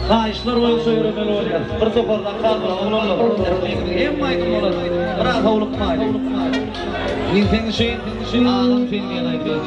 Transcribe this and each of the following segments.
Kayışlar boyunca yürümeli olacağız. Bir seferden kaldıran olanlar. Hem aydın olur. Biraz avlukmaydı. Ninten şeyin ağın filmiyen aydın.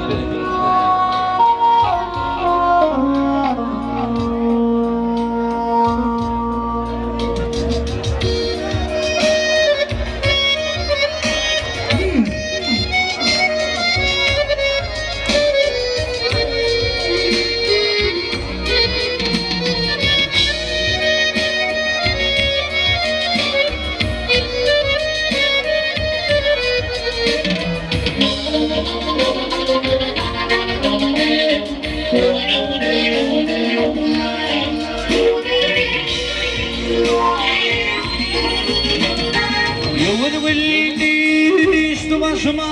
Başıma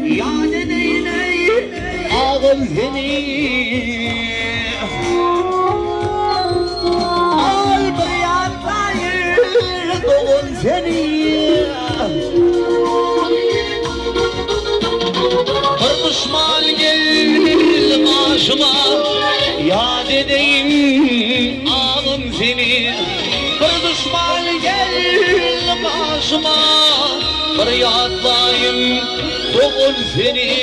yani neyine ağım seni al bir yandayır doğun seni bir düşman gel başıma ya dedeyim ağım seni bir düşman gel başıma bir yatlayım doğul seni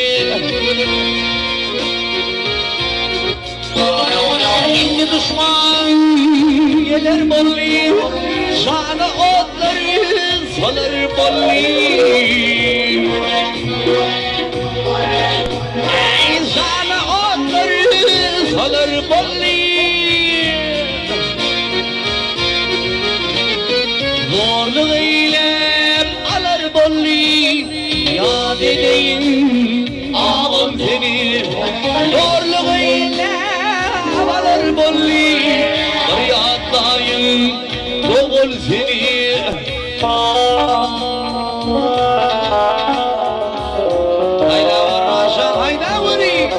İndi düşman gelir bolli şanı otları salır bolli şanı otları salır bolli zorluğu ile bolli ya dedeyim ağım seni zorluğuyla alır bolli bir yatlayın doğul seni hayda var aşağı hayda vuri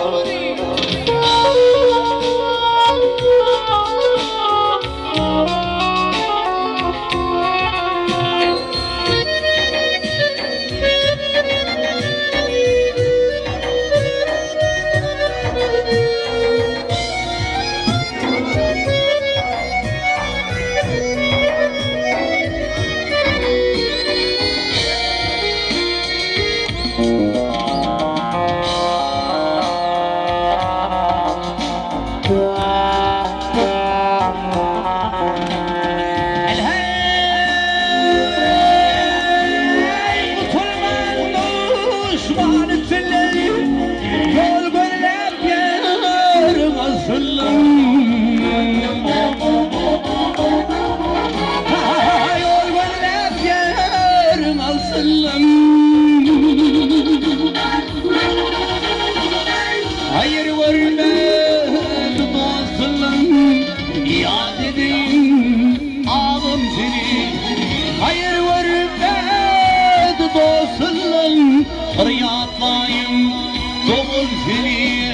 hayır vermez dostum ya dedim ağım seni hayır vermez dostum bir yatlayım doğul seni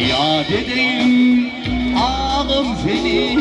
ya dedeyim ağım seni